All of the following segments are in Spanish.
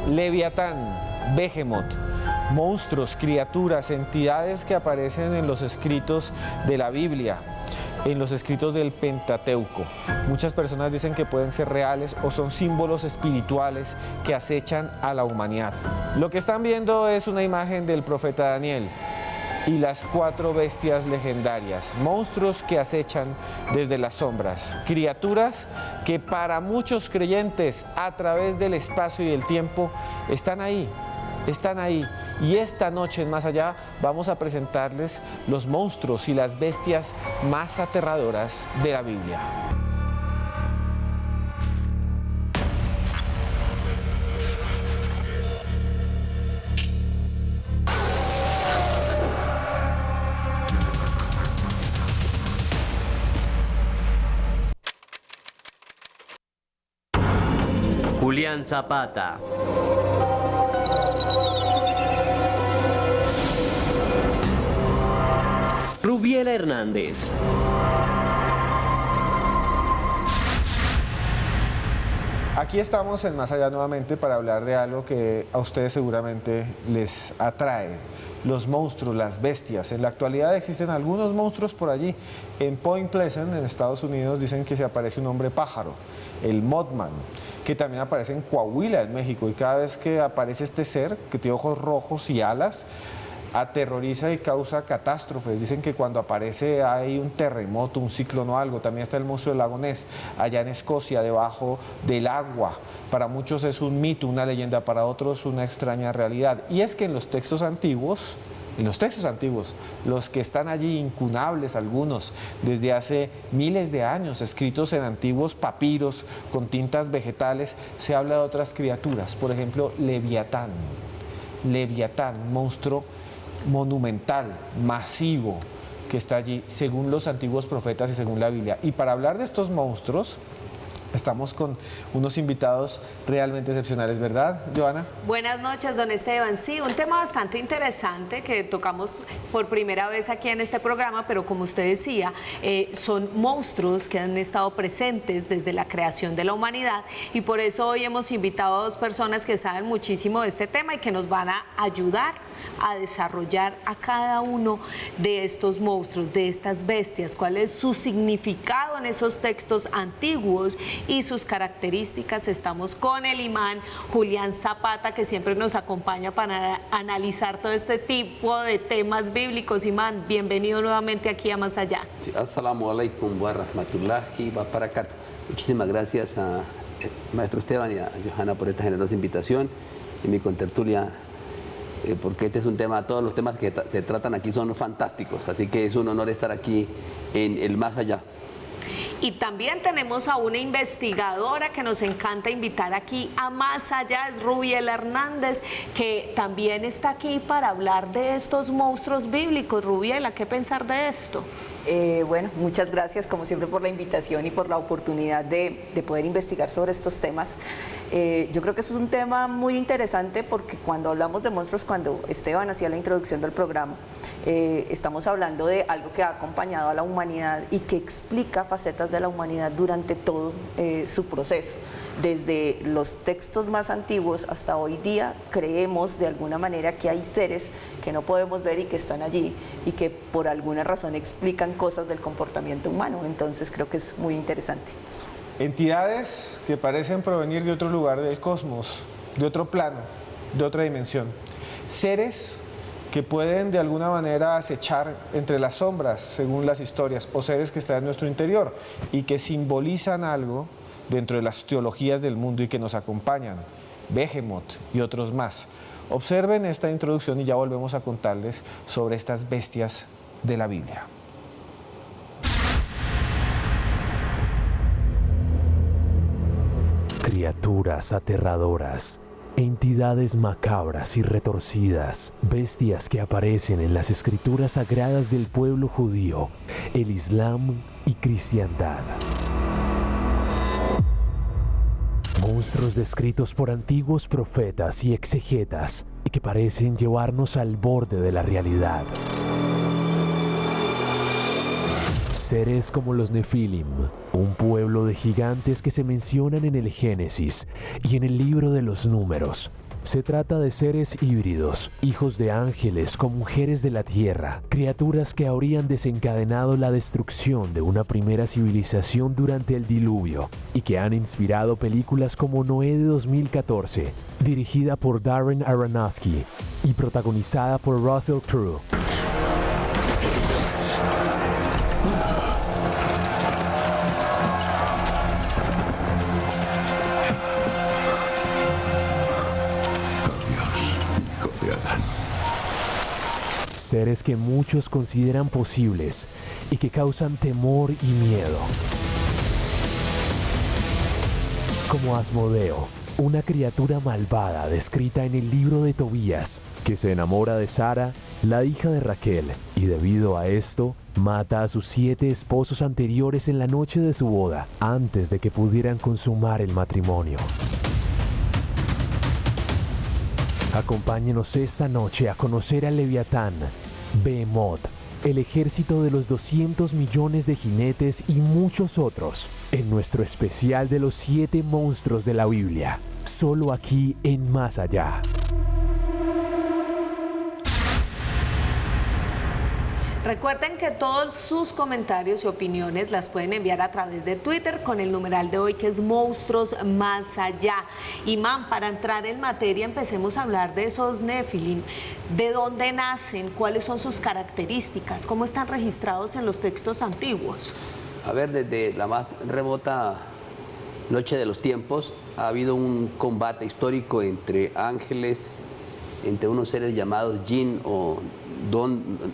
Leviatán, Behemoth, monstruos, criaturas, entidades que aparecen en los escritos de la Biblia, en los escritos del Pentateuco. Muchas personas dicen que pueden ser reales o son símbolos espirituales que acechan a la humanidad. Lo que están viendo es una imagen del profeta Daniel y las 4 bestias legendarias, monstruos que acechan desde las sombras, criaturas que para muchos creyentes a través del espacio y el tiempo están ahí. Y esta noche en Más Allá vamos a presentarles los monstruos y las bestias más aterradoras de la Biblia. Julián Zapata. Rubiela Hernández. Aquí estamos en Más Allá nuevamente para hablar de algo que a ustedes seguramente les atrae. Los monstruos, las bestias. En la actualidad existen algunos monstruos por allí. En Point Pleasant, en Estados Unidos, dicen que se aparece un hombre pájaro, el Mothman, que también aparece en Coahuila, en México. Y cada vez que aparece este ser, que tiene ojos rojos y alas, aterroriza y causa catástrofes. Dicen que cuando aparece hay un terremoto, un ciclón o algo. También está el monstruo del lago Ness, allá en Escocia, debajo del agua. Para muchos es un mito, una leyenda, para otros una extraña realidad. Y es que en los textos antiguos, los que están allí, incunables algunos, desde hace miles de años, escritos en antiguos papiros con tintas vegetales, se habla de otras criaturas. Por ejemplo, Leviatán. Leviatán, monstruo monumental, masivo, que está allí, según los antiguos profetas y según la Biblia. Y para hablar de estos monstruos, estamos con unos invitados realmente excepcionales, ¿verdad, Joana? Buenas noches, don Esteban. Sí, un tema bastante interesante que tocamos por primera vez aquí en este programa, pero como usted decía, son monstruos que han estado presentes desde la creación de la humanidad, y por eso hoy hemos invitado a 2 personas que saben muchísimo de este tema y que nos van a ayudar a desarrollar a cada uno de estos monstruos, de estas bestias, cuál es su significado en esos textos antiguos y sus características. Estamos con el imán Julián Zapata, que siempre nos acompaña para analizar todo este tipo de temas bíblicos. Imán, bienvenido nuevamente aquí a Más Allá. Sí, assalamu alaikum wa rahmatullahi wa barakatuh. Muchísimas gracias a maestro Esteban y a Johanna por esta generosa invitación y mi contertulia, porque este es un tema, todos los temas que se tratan aquí son fantásticos, así que es un honor estar aquí en el Más Allá. Y también tenemos a una investigadora que nos encanta invitar aquí a Más Allá, es Rubiela Hernández, que también está aquí para hablar de estos monstruos bíblicos. Rubiela, ¿qué pensar de esto? Bueno, muchas gracias como siempre por la invitación y por la oportunidad de poder investigar sobre estos temas. Yo creo que eso es un tema muy interesante porque cuando hablamos de monstruos, cuando Esteban hacía la introducción del programa, estamos hablando de algo que ha acompañado a la humanidad y que explica facetas de la humanidad durante todo su proceso. Desde los textos más antiguos hasta hoy día creemos de alguna manera que hay seres que no podemos ver y que están allí y que por alguna razón explican cosas del comportamiento humano. Entonces creo que es muy interesante. Entidades que parecen provenir de otro lugar del cosmos, de otro plano, de otra dimensión. Seres que pueden de alguna manera acechar entre las sombras, según las historias, o seres que están en nuestro interior y que simbolizan algo dentro de las teologías del mundo y que nos acompañan, Behemoth y otros más. Observen esta introducción y ya volvemos a contarles sobre estas bestias de la Biblia. Criaturas aterradoras, entidades macabras y retorcidas, bestias que aparecen en las escrituras sagradas del pueblo judío, el Islam y cristiandad. Monstruos descritos por antiguos profetas y exegetas y que parecen llevarnos al borde de la realidad. Seres como los Nefilim, un pueblo de gigantes que se mencionan en el Génesis y en el libro de los Números, Se trata de seres híbridos, hijos de ángeles con mujeres de la tierra, criaturas que habrían desencadenado la destrucción de una primera civilización durante el diluvio y que han inspirado películas como Noé de 2014, dirigida por Darren Aronofsky y protagonizada por Russell Crowe. Seres que muchos consideran posibles y que causan temor y miedo. Como Asmodeo, una criatura malvada descrita en el libro de Tobías, que se enamora de Sara, la hija de Raquel, y debido a esto, mata a sus 7 esposos anteriores en la noche de su boda, antes de que pudieran consumar el matrimonio. Acompáñenos esta noche a conocer al Leviatán, Behemoth, el ejército de los 200 millones de jinetes y muchos otros, en nuestro especial de los 7 monstruos de la Biblia, solo aquí en Más Allá. Recuerden que todos sus comentarios y opiniones las pueden enviar a través de Twitter con el numeral de hoy, que es Monstruos Más Allá. Imán, para entrar en materia, empecemos a hablar de esos Nefilim. ¿De dónde nacen? ¿Cuáles son sus características? ¿Cómo están registrados en los textos antiguos? A ver, desde la más remota noche de los tiempos ha habido un combate histórico entre ángeles, entre unos seres llamados jinn o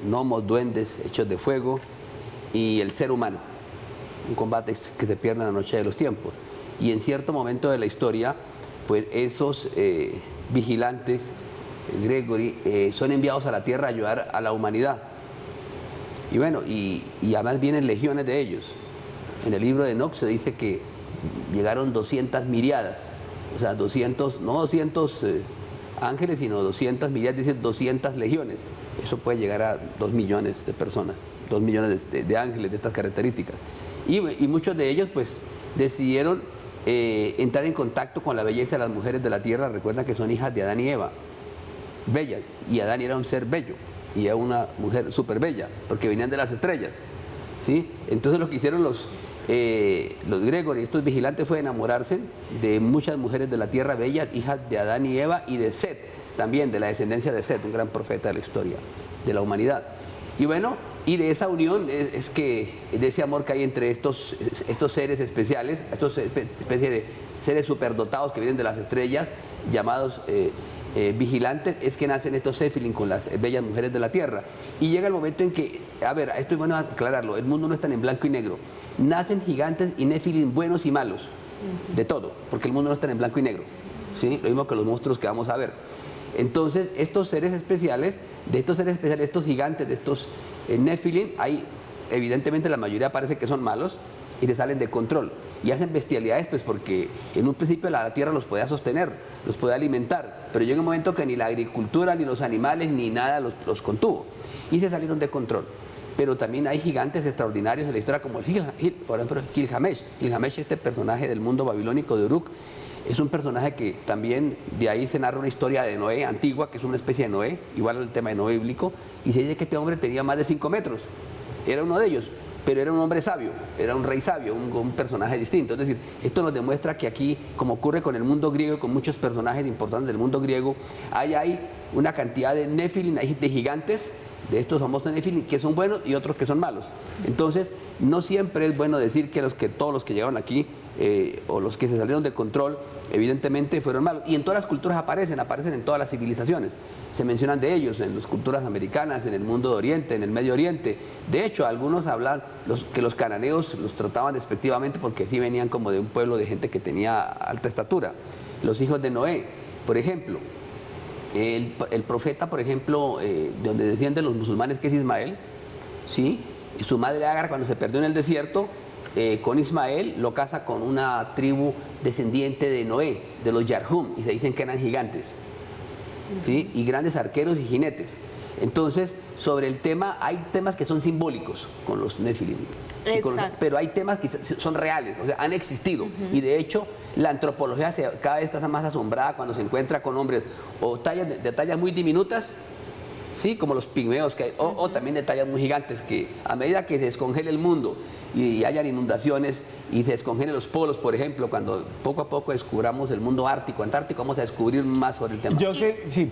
gnomos, duendes hechos de fuego, y el ser humano. Un combate que se pierde en la noche de los tiempos. Y en cierto momento de la historia, pues esos vigilantes, Gregory, son enviados a la tierra a ayudar a la humanidad. Y bueno, y además vienen legiones de ellos. En el libro de Enoch se dice que llegaron 200 miriadas, o sea, 200, no 200 ángeles, sino 200 miriadas, dicen 200 legiones. Eso puede llegar a 2 millones de personas, 2 millones de ángeles de estas características. Y muchos de ellos pues decidieron entrar en contacto con la belleza de las mujeres de la tierra. Recuerdan que son hijas de Adán y Eva, bellas, y Adán era un ser bello y era una mujer súper bella, porque venían de las estrellas, ¿sí? Entonces lo que hicieron los Gregory, estos vigilantes, fue enamorarse de muchas mujeres de la tierra bellas, hijas de Adán y Eva, y de Set, también de la descendencia de Set, un gran profeta de la historia de la humanidad. Y bueno, y de esa unión es que, de ese amor que hay entre estos seres especiales, estos especies de seres superdotados que vienen de las estrellas, llamados vigilantes, es que nacen estos Nefilim con las bellas mujeres de la tierra. Y llega el momento en que, a ver, esto es bueno aclararlo, el mundo no está en blanco y negro. Nacen gigantes y Nefilim buenos y malos, de todo, porque el mundo no está en blanco y negro, ¿sí? Lo mismo que los monstruos que vamos a ver. Entonces, estos seres especiales, estos gigantes, de estos Nefilim, hay, evidentemente la mayoría parece que son malos y se salen de control y hacen bestialidades, pues porque en un principio la tierra los podía sostener, los podía alimentar, pero llega un momento que ni la agricultura, ni los animales, ni nada los contuvo y se salieron de control. Pero también hay gigantes extraordinarios en la historia, como por ejemplo Gilgamesh. Gilgamesh, este personaje del mundo babilónico de Uruk, es un personaje que también de ahí se narra una historia de Noé antigua, que es una especie de Noé, igual al tema de Noé bíblico, y se dice que este hombre tenía más de 5 metros, era uno de ellos, pero era un hombre sabio, era un rey sabio, un personaje distinto. Es decir, esto nos demuestra que aquí, como ocurre con el mundo griego y con muchos personajes importantes del mundo griego, hay una cantidad de Nefilim, de gigantes, de estos famosos Nefilim, que son buenos y otros que son malos. Entonces, no siempre es bueno decir que todos los que llegaron aquí o los que se salieron de control, evidentemente fueron malos. Y en todas las culturas aparecen en todas las civilizaciones. Se mencionan de ellos en las culturas americanas, en el mundo de Oriente, en el Medio Oriente. De hecho, algunos hablan que los cananeos los trataban despectivamente porque sí venían como de un pueblo de gente que tenía alta estatura. Los hijos de Noé, por ejemplo. El profeta, por ejemplo, de donde descienden los musulmanes, que es Ismael, ¿sí? Y su madre Agar, cuando se perdió en el desierto, con Ismael lo casa con una tribu descendiente de Noé, de los Yarhum, y se dicen que eran gigantes, ¿sí? Y grandes arqueros y jinetes. Entonces, sobre el tema, hay temas que son simbólicos con los Nefilim, pero hay temas que son reales, o sea, han existido. Y de hecho, La antropología cada vez está más asombrada cuando se encuentra con hombres o de tallas muy diminutas, ¿sí? Como los pigmeos que hay, o también de tallas muy gigantes, que a medida que se descongele el mundo y hayan inundaciones y se descongelen los polos, por ejemplo, cuando poco a poco descubramos el mundo ártico, antártico, vamos a descubrir más sobre el tema. Sí.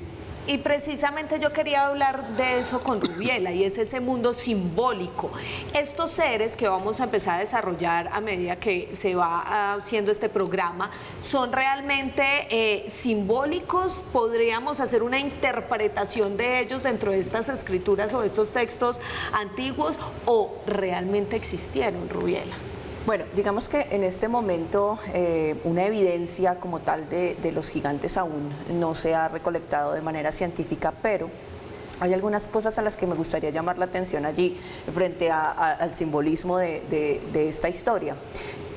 Y precisamente yo quería hablar de eso con Rubiela, y es ese mundo simbólico. Estos seres que vamos a empezar a desarrollar a medida que se va haciendo este programa, ¿son realmente simbólicos? ¿Podríamos hacer una interpretación de ellos dentro de estas escrituras o estos textos antiguos, o realmente existieron, Rubiela? Bueno, digamos que en este momento una evidencia como tal de los gigantes aún no se ha recolectado de manera científica, pero hay algunas cosas a las que me gustaría llamar la atención allí frente al simbolismo de esta historia.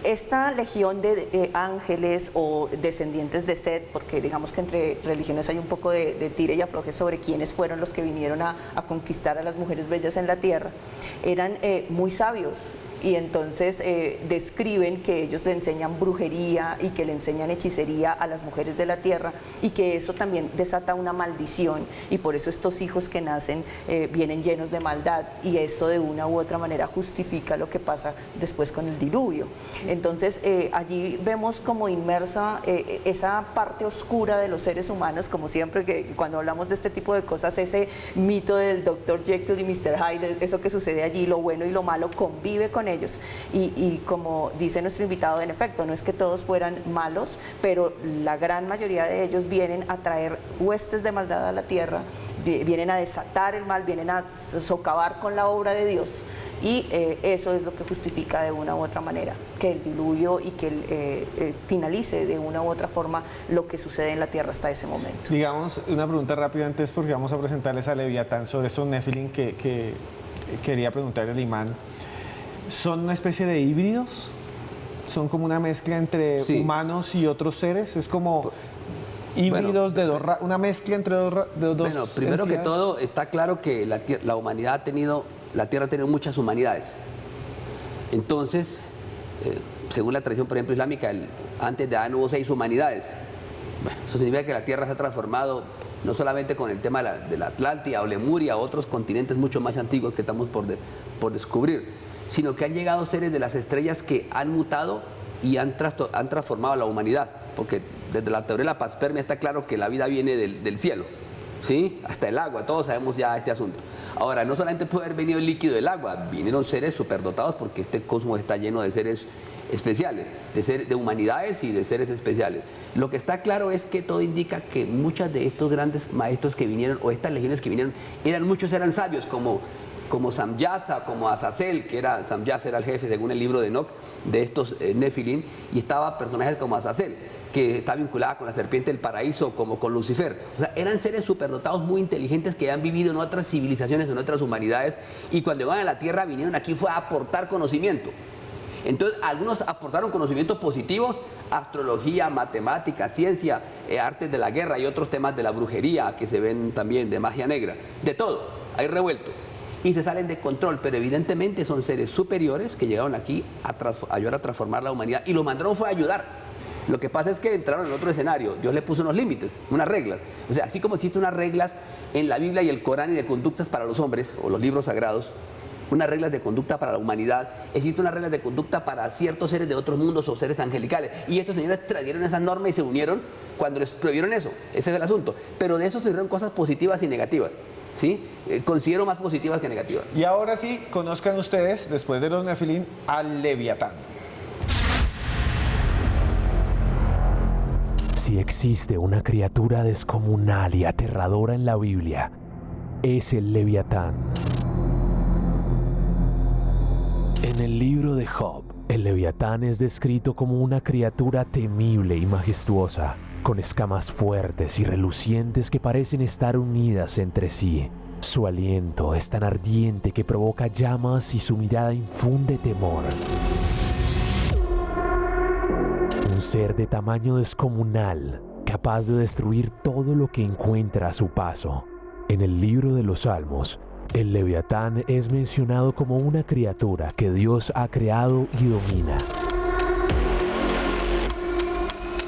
Esta legión de ángeles o descendientes de Set, porque digamos que entre religiones hay un poco de tire y afloje sobre quiénes fueron los que vinieron a conquistar a las mujeres bellas en la tierra, eran muy sabios. Y entonces describen que ellos le enseñan brujería y que le enseñan hechicería a las mujeres de la tierra, y que eso también desata una maldición, y por eso estos hijos que nacen vienen llenos de maldad, y eso de una u otra manera justifica lo que pasa después con el diluvio. Entonces allí vemos como inmersa esa parte oscura de los seres humanos, como siempre que cuando hablamos de este tipo de cosas, ese mito del Dr. Jekyll y Mr. Hyde, eso que sucede allí, lo bueno y lo malo convive con ellos, y como dice nuestro invitado, en efecto, no es que todos fueran malos, pero la gran mayoría de ellos vienen a traer huestes de maldad a la tierra, vienen a desatar el mal, vienen a socavar con la obra de Dios, y eso es lo que justifica de una u otra manera que el diluvio y que finalice de una u otra forma lo que sucede en la tierra hasta ese momento. Digamos, una pregunta rápida antes, porque vamos a presentarles a Leviatán sobre esos Nefilim que quería preguntarle al imán. ¿Son una especie de híbridos? ¿Son como una mezcla entre humanos y otros seres? ¿Es como híbridos de dos, una mezcla entre dos? Bueno, primero que todo, está claro que la humanidad ha tenido, la Tierra ha tenido muchas humanidades. Entonces, según la tradición, por ejemplo, islámica, antes de Adán hubo 6 humanidades. Bueno, eso significa que la Tierra se ha transformado no solamente con el tema de la Atlántida o Lemuria, otros continentes mucho más antiguos que estamos por descubrir, sino que han llegado seres de las estrellas que han mutado y han transformado a la humanidad, porque desde la teoría de la panspermia está claro que la vida viene del cielo, ¿sí? Hasta el agua, todos sabemos ya este asunto. Ahora, no solamente puede haber venido el líquido del agua, vinieron seres superdotados, porque este cosmos está lleno de seres especiales, de humanidades y de seres especiales. Lo que está claro es que todo indica que muchos de estos grandes maestros que vinieron, o estas legiones que vinieron, muchos eran sabios, como Samyasa, como Azazel, Samyasa era el jefe, según el libro de Enoch, de estos Nefilim, y estaba personajes como Azazel, que está vinculada con la serpiente del paraíso, como con Lucifer. O sea, eran seres superdotados muy inteligentes que han vivido en otras civilizaciones, en otras humanidades, y cuando iban a la Tierra vinieron aquí fue a aportar conocimiento. Entonces, algunos aportaron conocimientos positivos, astrología, matemática, ciencia, artes de la guerra y otros temas de la brujería que se ven también, de magia negra, de todo, hay revuelto. Y se salen de control, pero evidentemente son seres superiores que llegaron aquí a ayudar a transformar la humanidad, y lo mandaron fue a ayudar. Lo que pasa es que entraron en otro escenario, Dios le puso unos límites, unas reglas. O sea, así como existen unas reglas en la Biblia y el Corán y de conductas para los hombres, o los libros sagrados, unas reglas de conducta para la humanidad, existen unas reglas de conducta para ciertos seres de otros mundos o seres angelicales. Y estos señores trajeron esas normas y se unieron cuando les prohibieron eso. Ese es el asunto. Pero de eso surgieron cosas positivas y negativas. ¿Sí? Considero más positivas que negativas. Y ahora sí, conozcan ustedes, después de los Nefilim, al Leviatán. Si existe una criatura descomunal y aterradora en la Biblia, es el Leviatán. En el libro de Job, el Leviatán es descrito como una criatura temible y majestuosa, con escamas fuertes y relucientes que parecen estar unidas entre sí. Su aliento es tan ardiente que provoca llamas y su mirada infunde temor. Un ser de tamaño descomunal, capaz de destruir todo lo que encuentra a su paso. En el libro de los Salmos, el Leviatán es mencionado como una criatura que Dios ha creado y domina.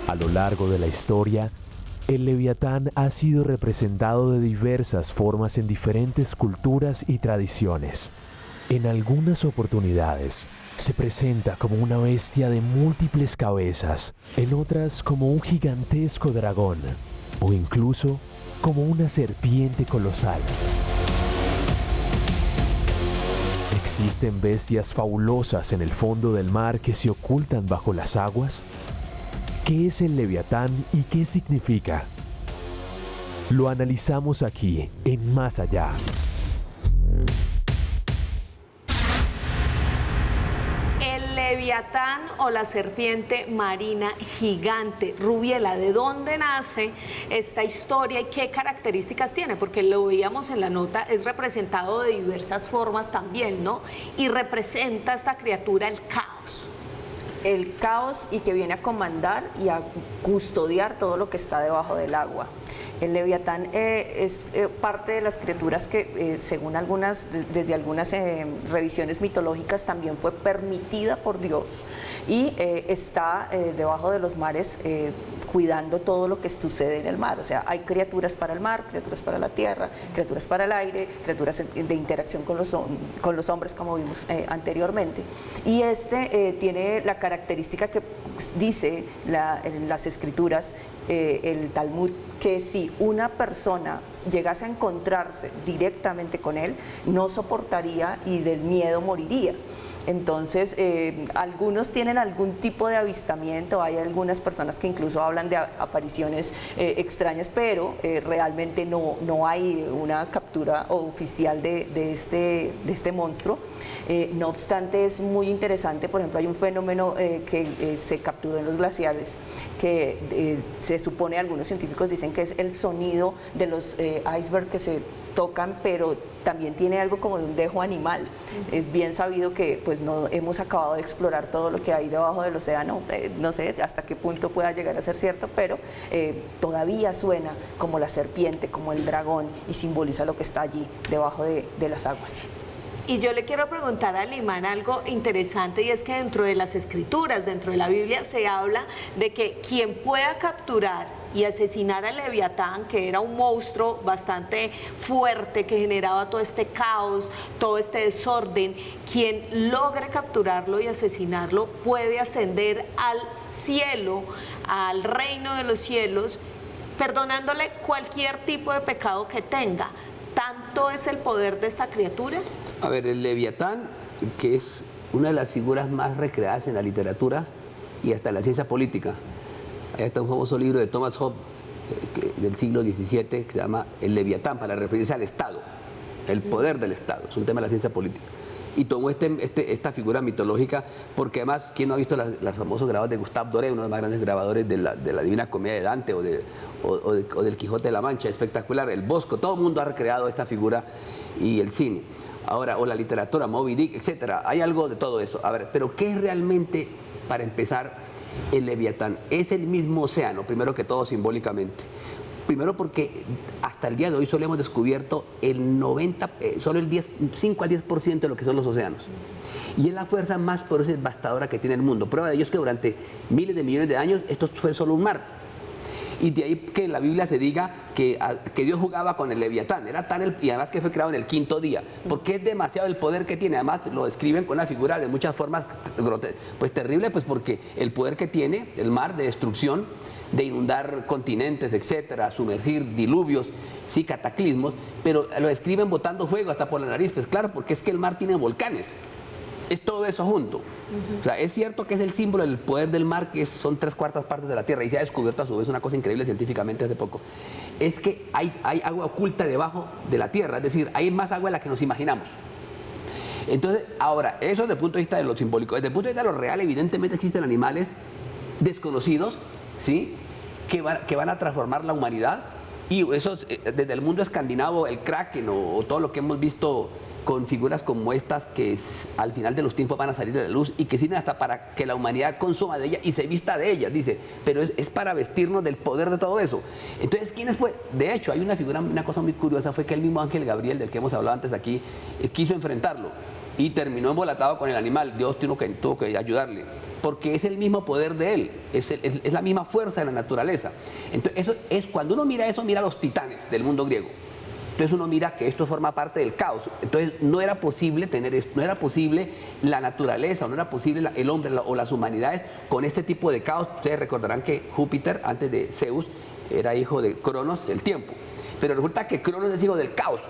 A lo largo de la historia, el Leviatán ha sido representado de diversas formas en diferentes culturas y tradiciones. En algunas oportunidades, se presenta como una bestia de múltiples cabezas, en otras como un gigantesco dragón, o incluso como una serpiente colosal. ¿Existen bestias fabulosas en el fondo del mar que se ocultan bajo las aguas? ¿Qué es el Leviatán y qué significa? Lo analizamos aquí, en Más Allá. El Leviatán o la serpiente marina gigante. Rubiela, ¿de dónde nace esta historia y qué características tiene? Porque lo veíamos en la nota, es representado de diversas formas también, ¿no? Y representa a esta criatura el caos. El caos y que viene a comandar y a custodiar todo lo que está debajo del agua. El Leviatán es parte de las criaturas que, según desde algunas revisiones mitológicas, también fue permitida por Dios y está debajo de los mares cuidando todo lo que sucede en el mar. O sea, hay criaturas para el mar, criaturas para la tierra, criaturas para el aire, criaturas de interacción con los hombres, como vimos anteriormente. Y tiene la característica que dice en las escrituras, el Talmud, que si una persona llegase a encontrarse directamente con él, no soportaría y del miedo moriría. Entonces, algunos tienen algún tipo de avistamiento, hay algunas personas que incluso hablan de apariciones extrañas, pero realmente no hay una captura oficial de este monstruo. No obstante, es muy interesante. Por ejemplo, hay un fenómeno que se capturó en los glaciares, que se supone, algunos científicos dicen que es el sonido de los icebergs que se tocan, pero también tiene algo como de un dejo animal. Es bien sabido que pues no hemos acabado de explorar todo lo que hay debajo del océano, no sé hasta qué punto pueda llegar a ser cierto, pero todavía suena como la serpiente, como el dragón, y simboliza lo que está allí debajo de las aguas. Y yo le quiero preguntar a Limán algo interesante, y es que dentro de las escrituras, dentro de la Biblia, se habla de que quien pueda capturar y asesinar al Leviatán, que era un monstruo bastante fuerte que generaba todo este caos, todo este desorden, quien logre capturarlo y asesinarlo puede ascender al cielo, al reino de los cielos, perdonándole cualquier tipo de pecado que tenga. ¿Tanto es el poder de esta criatura? A ver, el Leviatán, que es una de las figuras más recreadas en la literatura y hasta en la ciencia política. Ahí está un famoso libro de Thomas Hobbes del siglo XVII que se llama El Leviatán, para referirse al Estado, el poder del Estado. Es un tema de la ciencia política. Y tomó esta figura mitológica porque además, ¿quién no ha visto los famosos grabados de Gustave Doré, uno de los más grandes grabadores de la Divina Comedia de Dante o del Quijote de la Mancha? Espectacular. El Bosco, todo el mundo ha recreado esta figura, y el cine. Ahora, o la literatura, Moby Dick, etcétera. Hay algo de todo eso. A ver, pero ¿qué es realmente, para empezar, el Leviatán? Es el mismo océano, primero que todo simbólicamente. Primero porque hasta el día de hoy solo hemos descubierto solo el 5 al 10% de lo que son los océanos. Y es la fuerza más poderosa y devastadora que tiene el mundo. Prueba de ello es que durante miles de millones de años esto fue solo un mar. Y de ahí que en la Biblia se diga que Dios jugaba con el Leviatán. Era tal y además que fue creado en el 5.º día. Porque es demasiado el poder que tiene. Además lo describen con una figura de muchas formas pues terrible, pues porque el poder que tiene el mar de destrucción, de inundar continentes, etcétera, sumergir diluvios, sí, cataclismos, pero lo describen botando fuego hasta por la nariz. Pues claro, porque es que el mar tiene volcanes. Es todo eso junto. O sea, es cierto que es el símbolo del poder del mar, que son 3/4 partes de la Tierra, y se ha descubierto a su vez una cosa increíble científicamente hace poco. Es que hay agua oculta debajo de la Tierra, es decir, hay más agua de la que nos imaginamos. Entonces, ahora, eso desde el punto de vista de lo simbólico. Desde el punto de vista de lo real, evidentemente existen animales desconocidos, ¿sí?, que van a transformar la humanidad. Y eso, desde el mundo escandinavo, el kraken o todo lo que hemos visto con figuras como estas, que al final de los tiempos van a salir de la luz y que sirven hasta para que la humanidad consuma de ella y se vista de ella, dice, pero es para vestirnos del poder de todo eso. Entonces, ¿quiénes pues? De hecho, hay una cosa muy curiosa, fue que el mismo ángel Gabriel, del que hemos hablado antes aquí, quiso enfrentarlo. y terminó embolatado con el animal. Dios tuvo que ayudarle, porque es el mismo poder de él, es la misma fuerza de la naturaleza. Entonces, eso es, cuando uno mira eso, mira a los titanes del mundo griego. Entonces uno mira que esto forma parte del caos. Entonces no era posible tener esto, no era posible la naturaleza, no era posible el hombre o las humanidades con este tipo de caos. Ustedes recordarán que Júpiter, antes de Zeus, era hijo de Cronos, el tiempo. Pero resulta que Cronos es hijo del caos.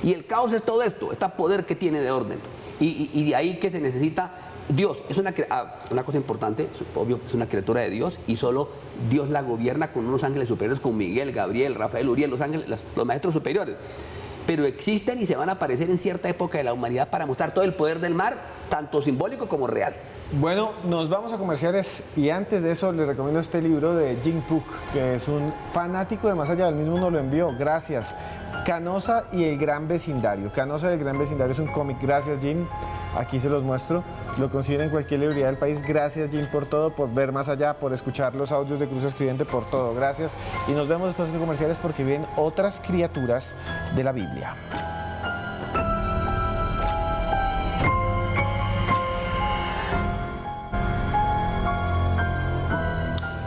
Y el caos es todo esto, este poder que tiene de orden. Y de ahí que se necesita Dios. Es una cosa importante, obvio, es una criatura de Dios y solo Dios la gobierna con unos ángeles superiores como Miguel, Gabriel, Rafael, Uriel, los ángeles, los maestros superiores. Pero existen y se van a aparecer en cierta época de la humanidad para mostrar todo el poder del mar, tanto simbólico como real. Bueno, nos vamos a comerciales y antes de eso les recomiendo este libro de Jim Cook, que es un fanático de Más Allá, el mismo nos lo envió, gracias. Canosa y el Gran Vecindario. Canosa y el Gran Vecindario es un cómic, gracias Jim, aquí se los muestro, lo consiguen en cualquier librería del país, gracias Jim por todo, por ver Más Allá, por escuchar los audios de Cruz Escribiente, por todo, gracias. Y nos vemos después de comerciales porque vienen otras criaturas de la Biblia.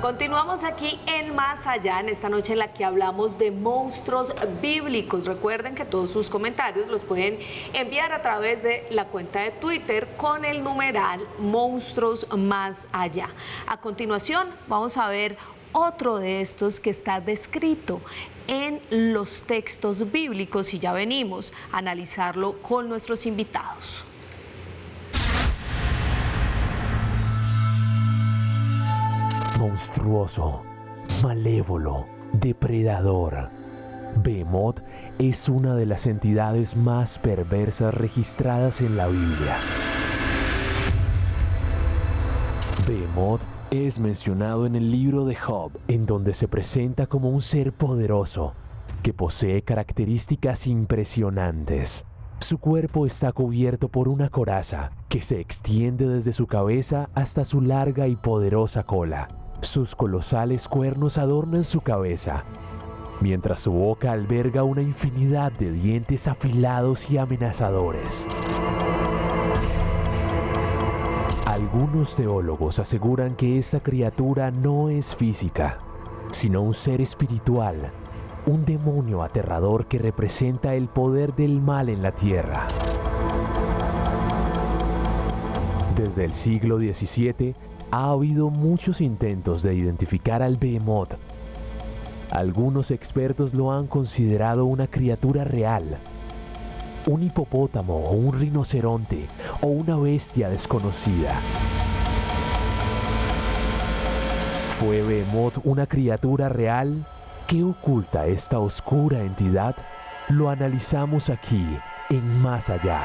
Continuamos aquí en Más Allá, en esta noche en la que hablamos de monstruos bíblicos. Recuerden que todos sus comentarios los pueden enviar a través de la cuenta de Twitter con el numeral Monstruos Más Allá. A continuación vamos a ver otro de estos que está descrito en los textos bíblicos y ya venimos a analizarlo con nuestros invitados. Monstruoso, malévolo, depredador. Behemoth es una de las entidades más perversas registradas en la Biblia. Behemoth es mencionado en el libro de Job, en donde se presenta como un ser poderoso que posee características impresionantes. Su cuerpo está cubierto por una coraza que se extiende desde su cabeza hasta su larga y poderosa cola. Sus colosales cuernos adornan su cabeza, mientras su boca alberga una infinidad de dientes afilados y amenazadores. Algunos teólogos aseguran que esta criatura no es física, sino un ser espiritual, un demonio aterrador que representa el poder del mal en la tierra. Desde el siglo XVII ha habido muchos intentos de identificar al Behemoth. Algunos expertos lo han considerado una criatura real, un hipopótamo o un rinoceronte o una bestia desconocida. ¿Fue Behemoth una criatura real? ¿Qué oculta esta oscura entidad? Lo analizamos aquí en Más Allá.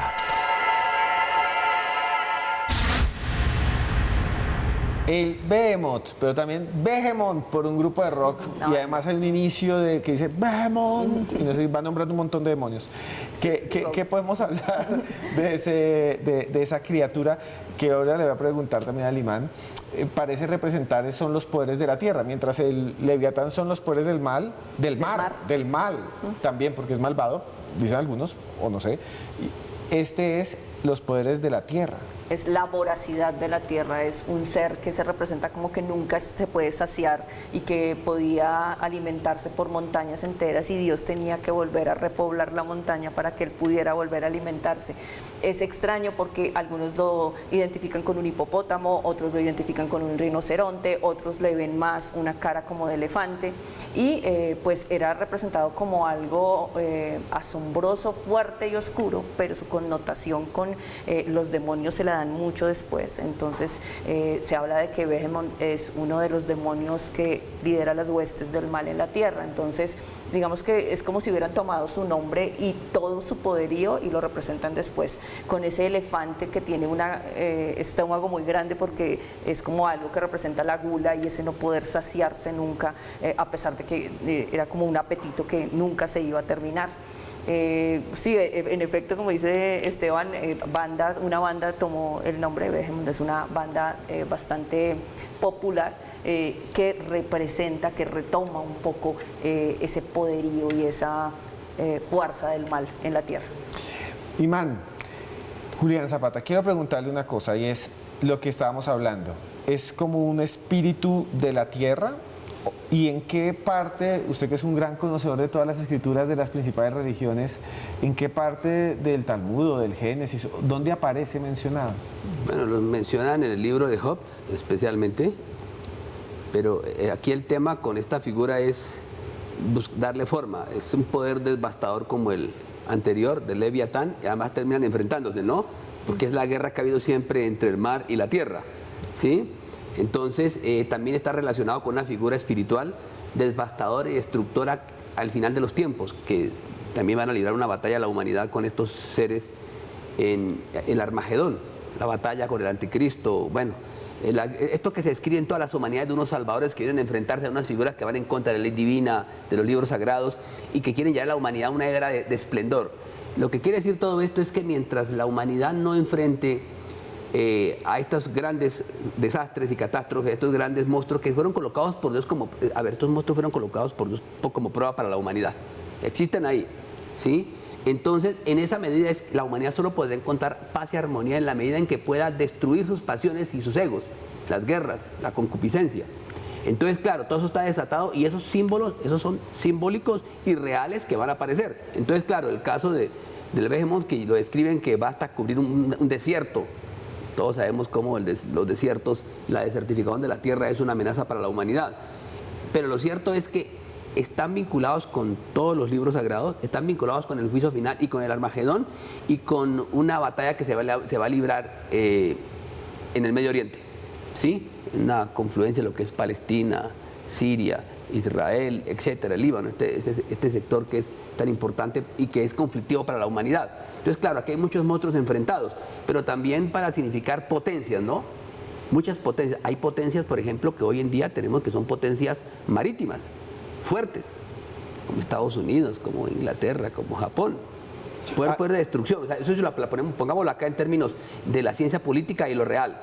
El Behemoth, pero también Behemoth por un grupo de rock y además hay un inicio de que dice Behemoth y no sé, va nombrando un montón de demonios. ¿Qué podemos hablar de esa criatura que ahora le voy a preguntar también a Limán? Parece representar son los poderes de la tierra, mientras el Leviatán son los poderes del mal, del mal también porque es malvado, dicen algunos, o no sé. Este es los poderes de la tierra. Es la voracidad de la tierra, es un ser que se representa como que nunca se puede saciar y que podía alimentarse por montañas enteras y Dios tenía que volver a repoblar la montaña para que él pudiera volver a alimentarse. Es extraño porque algunos lo identifican con un hipopótamo, otros lo identifican con un rinoceronte, otros le ven más una cara como de elefante y pues era representado como algo asombroso, fuerte y oscuro, pero su connotación con los demonios se la dan mucho después. Entonces se habla de que Behemoth es uno de los demonios que lidera las huestes del mal en la tierra. Entonces digamos que es como si hubieran tomado su nombre y todo su poderío y lo representan después con ese elefante que tiene un estómago muy grande porque es como algo que representa la gula y ese no poder saciarse nunca, a pesar de que era como un apetito que nunca se iba a terminar. Sí, en efecto, como dice Esteban, una banda tomó el nombre de Behemoth, es una banda bastante popular que representa, que retoma un poco ese poderío y esa fuerza del mal en la tierra. Imán, Julián Zapata, quiero preguntarle una cosa y es lo que estábamos hablando. ¿Es como un espíritu de la tierra? ¿Y en qué parte, usted que es un gran conocedor de todas las escrituras de las principales religiones, en qué parte del Talmud o del Génesis, dónde aparece mencionado? Bueno, lo mencionan en el libro de Job, especialmente, pero aquí el tema con esta figura es darle forma. Es un poder devastador como el anterior, del Leviatán, y además terminan enfrentándose, ¿no? Porque es la guerra que ha habido siempre entre el mar y la tierra, ¿sí? Entonces, también está relacionado con una figura espiritual devastadora y destructora al final de los tiempos, que también van a librar una batalla a la humanidad con estos seres en el Armagedón, la batalla con el anticristo. Bueno, esto que se escribe en todas las humanidades de unos salvadores que vienen a enfrentarse a unas figuras que van en contra de la ley divina, de los libros sagrados, y que quieren llevar a la humanidad a una era de esplendor. Lo que quiere decir todo esto es que mientras la humanidad no enfrente a estos grandes desastres y catástrofes, estos grandes monstruos que fueron colocados por Dios como, estos monstruos fueron colocados por Dios como prueba para la humanidad. Existen ahí, ¿sí? Entonces, en esa medida la humanidad solo puede encontrar paz y armonía en la medida en que pueda destruir sus pasiones y sus egos, las guerras, la concupiscencia. Entonces, claro, todo eso está desatado y esos símbolos, esos son simbólicos y reales que van a aparecer. Entonces, claro, el caso del Behemoth, que lo describen que va hasta cubrir un desierto. Todos sabemos cómo los desiertos, la desertificación de la tierra es una amenaza para la humanidad. Pero lo cierto es que están vinculados con todos los libros sagrados, están vinculados con el juicio final y con el Armagedón y con una batalla que se va a librar en el Medio Oriente, ¿sí? Una confluencia de lo que es Palestina, Siria, Israel, etcétera, el Líbano, este sector que es tan importante y que es conflictivo para la humanidad. Entonces, claro, aquí hay muchos monstruos enfrentados, pero también para significar potencias, ¿no? Muchas potencias. Hay potencias, por ejemplo, que hoy en día tenemos que son potencias marítimas, fuertes, como Estados Unidos, como Inglaterra, como Japón. Poder de destrucción. O sea, eso pongámoslo acá en términos de la ciencia política y lo real.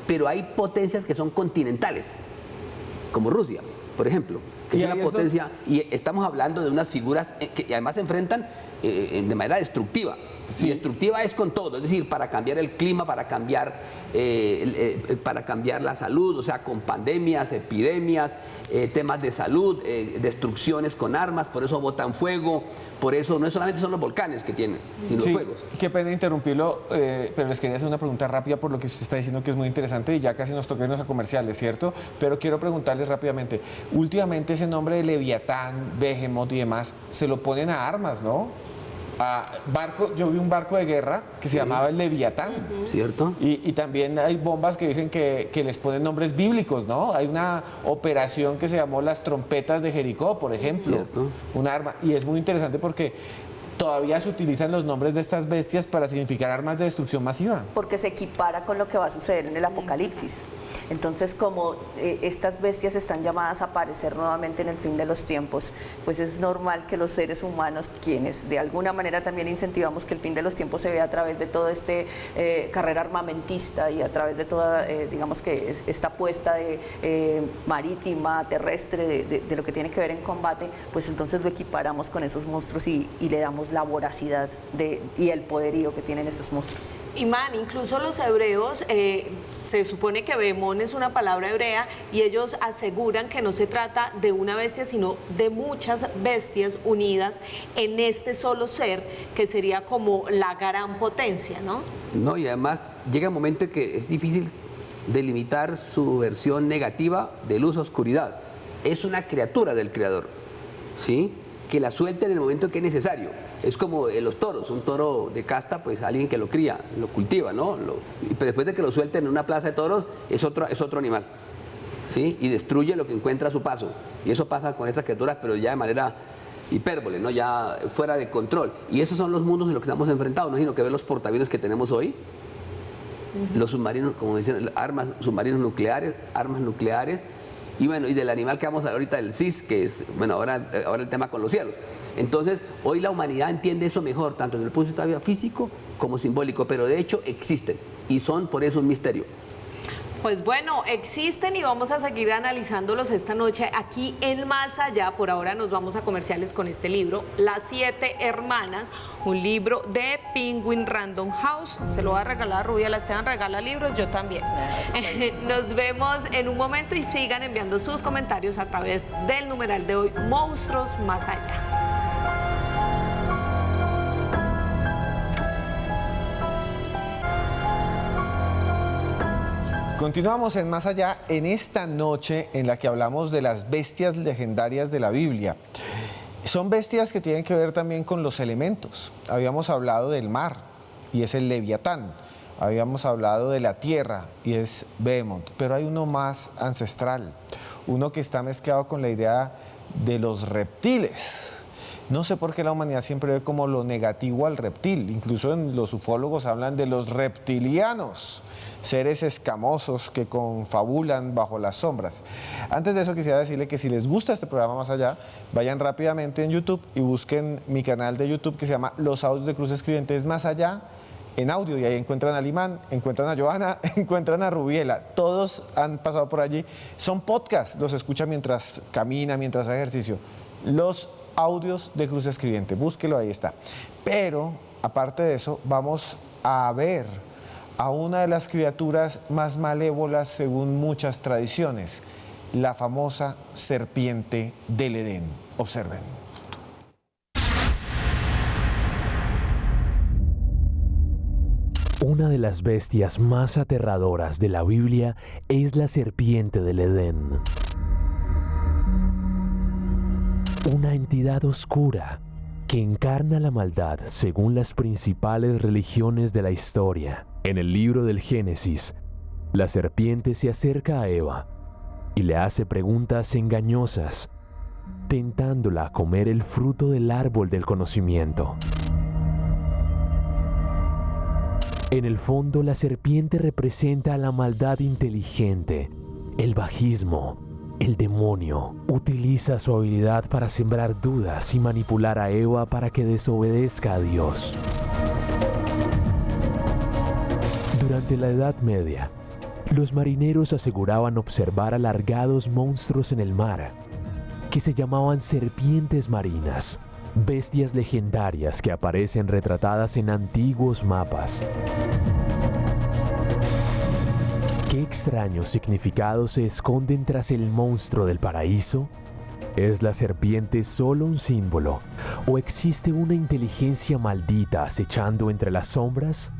Pero hay potencias que son continentales, como Rusia, por ejemplo, que es una potencia, y estamos hablando de unas figuras que además se enfrentan de manera destructiva. Sí. Y destructiva es con todo, es decir, para cambiar el clima, para cambiar la salud, o sea, con pandemias, epidemias, temas de salud, destrucciones con armas, por eso botan fuego, por eso no solamente son los volcanes que tienen, sino los fuegos. Qué pena interrumpirlo, pero les quería hacer una pregunta rápida por lo que usted está diciendo que es muy interesante y ya casi nos toca irnos a comerciales, ¿cierto? Pero quiero preguntarles rápidamente, últimamente ese nombre de Leviatán, Behemoth y demás, se lo ponen a armas, ¿no? Yo vi un barco de guerra que se llamaba el Leviatán. ¿Cierto? Y también hay bombas que dicen que les ponen nombres bíblicos, ¿no? Hay una operación que se llamó las trompetas de Jericó, por ejemplo. ¿Cierto? Un arma. Y es muy interesante porque todavía se utilizan los nombres de estas bestias para significar armas de destrucción masiva. Porque se equipara con lo que va a suceder en el Apocalipsis. Entonces, como estas bestias están llamadas a aparecer nuevamente en el fin de los tiempos, pues es normal que los seres humanos, quienes de alguna manera también incentivamos que el fin de los tiempos se vea a través de toda esta carrera armamentista y a través de toda, digamos que esta apuesta marítima, terrestre, de lo que tiene que ver en combate, pues entonces lo equiparamos con esos monstruos y le damos la voracidad y el poderío que tienen esos monstruos. Imán, incluso los hebreos, se supone que Behemón es una palabra hebrea y ellos aseguran que no se trata de una bestia, sino de muchas bestias unidas en este solo ser, que sería como la gran potencia, ¿no? No, y además llega un momento en que es difícil delimitar su versión negativa de luz-oscuridad. Es una criatura del Creador, ¿sí? Que la suelta en el momento que es necesario. Es como los toros, un toro de casta, pues alguien que lo cría, lo cultiva, ¿no? Pero después de que lo suelten en una plaza de toros, es otro animal, ¿sí? Y destruye lo que encuentra a su paso. Y eso pasa con estas criaturas, pero ya de manera hipérbole, ¿no? Ya fuera de control. Y esos son los mundos en los que estamos enfrentados, ¿no? Sino que ver los portaaviones que tenemos hoy, los submarinos, como dicen, submarinos nucleares, armas nucleares. Y bueno, y del animal que vamos a ver ahorita, el CIS, que es, bueno, ahora el tema con los cielos. Entonces, hoy la humanidad entiende eso mejor, tanto desde el punto de vista físico como simbólico, pero de hecho existen y son por eso un misterio. Pues bueno, existen y vamos a seguir analizándolos esta noche aquí en Más Allá. Por ahora nos vamos a comerciales con este libro, Las 7 Hermanas, un libro de Penguin Random House. Se lo va a regalar a Rubia, la Esteban regala libros, yo también. Nos vemos en un momento y sigan enviando sus comentarios a través del numeral de hoy, Monstruos Más Allá. Continuamos en Más Allá en esta noche en la que hablamos de las bestias legendarias de la Biblia. Son bestias que tienen que ver también con los elementos. Habíamos hablado del mar y es el Leviatán. Habíamos hablado de la tierra y es Behemoth. Pero hay uno más ancestral, uno que está mezclado con la idea de los reptiles. No sé por qué la humanidad siempre ve como lo negativo al reptil. Incluso los ufólogos hablan de los reptilianos, seres escamosos que confabulan bajo las sombras. Antes de eso quisiera decirle que si les gusta este programa Más Allá, vayan rápidamente en YouTube y busquen mi canal de YouTube que se llama Los Audios de Cruz Escribientes Más Allá en audio, y ahí encuentran a Limán, encuentran a Johanna, encuentran a Rubiela, todos han pasado por allí. Son podcasts, los escucha mientras camina, mientras hace ejercicio. Los Audios de Cruz Escribiente, búsquelo, ahí está. Pero aparte de eso, vamos a ver a una de las criaturas más malévolas según muchas tradiciones, la famosa serpiente del Edén. Observen. Una de las bestias más aterradoras de la Biblia es la serpiente del Edén. Una entidad oscura que encarna la maldad según las principales religiones de la historia. En el libro del Génesis, la serpiente se acerca a Eva y le hace preguntas engañosas, tentándola a comer el fruto del árbol del conocimiento. En el fondo, la serpiente representa a la maldad inteligente, el bajismo, el demonio. Utiliza su habilidad para sembrar dudas y manipular a Eva para que desobedezca a Dios. Durante la Edad Media, los marineros aseguraban observar alargados monstruos en el mar, que se llamaban serpientes marinas, bestias legendarias que aparecen retratadas en antiguos mapas. ¿Qué extraños significados se esconden tras el monstruo del paraíso? ¿Es la serpiente solo un símbolo o existe una inteligencia maldita acechando entre las sombras?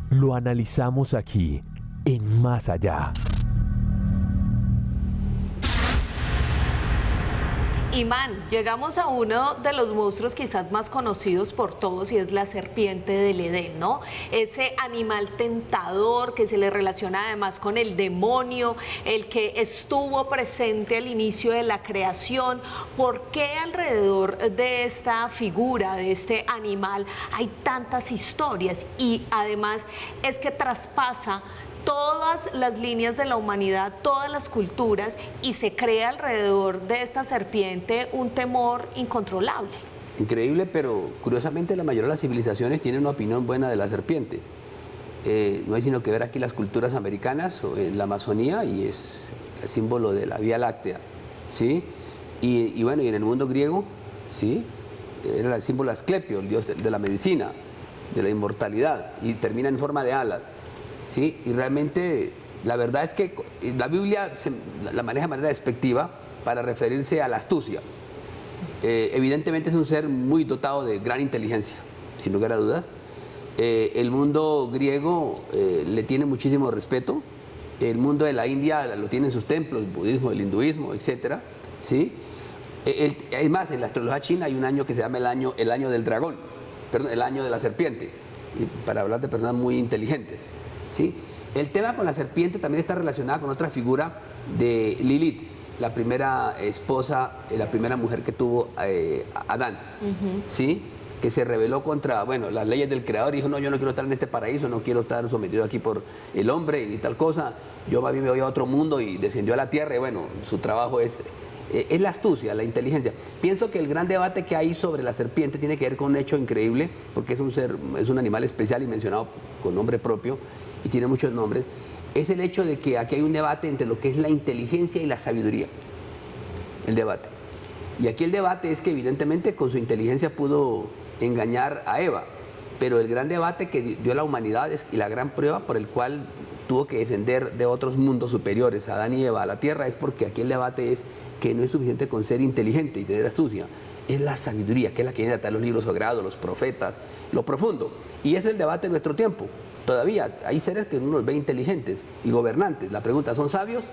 Lo analizamos aquí, en Más Allá. Imán, llegamos a uno de los monstruos quizás más conocidos por todos y es la serpiente del Edén, ¿no? Ese animal tentador que se le relaciona además con el demonio, el que estuvo presente al inicio de la creación. ¿Por qué alrededor de esta figura, de este animal, hay tantas historias? Y además es que traspasa todas las líneas de la humanidad, todas las culturas, y se crea alrededor de esta serpiente un temor incontrolable. Increíble, pero curiosamente la mayoría de las civilizaciones tienen una opinión buena de la serpiente. No hay sino que ver aquí las culturas americanas o en la Amazonía, y es el símbolo de la Vía Láctea, ¿sí? Y bueno, y en el mundo griego, ¿sí? Era el símbolo de Asclepio, el dios de la medicina, de la inmortalidad, y termina en forma de alas. ¿Sí? Y realmente la verdad es que la Biblia la maneja de manera despectiva para referirse a la astucia. Evidentemente es un ser muy dotado de gran inteligencia, sin lugar a dudas. El mundo griego le tiene muchísimo respeto. El mundo de la India lo tiene en sus templos, el budismo, el hinduismo, etc. ¿Sí? Es más, en la astrología china hay un año que se llama el año del dragón, perdón, el año de la serpiente, para hablar de personas muy inteligentes. ¿Sí? El tema con la serpiente también está relacionado con otra figura de Lilith, la primera esposa, la primera mujer que tuvo Adán, ¿sí? Que se rebeló contra, bueno, las leyes del creador y dijo, no, yo no quiero estar en este paraíso, no quiero estar sometido aquí por el hombre y tal cosa, yo más bien me voy a otro mundo, y descendió a la tierra, y bueno, su trabajo es la astucia, la inteligencia. Pienso que el gran debate que hay sobre la serpiente tiene que ver con un hecho increíble, porque es un animal especial y mencionado con nombre propio, y tiene muchos nombres. es el hecho de que aquí hay un debate entre lo que es la inteligencia y la sabiduría. El debate. Y aquí el debate es que evidentemente con su inteligencia pudo engañar a Eva, pero el gran debate que dio la humanidad y la gran prueba por el cual tuvo que descender de otros mundos superiores, Adán y Eva, a la tierra, es porque aquí el debate es que no es suficiente con ser inteligente y tener astucia, es la sabiduría, que es la que viene a tratar los libros sagrados, los profetas, lo profundo. Y ese es el debate de nuestro tiempo. Todavía hay seres que uno los ve inteligentes y gobernantes. La pregunta, ¿son sabios?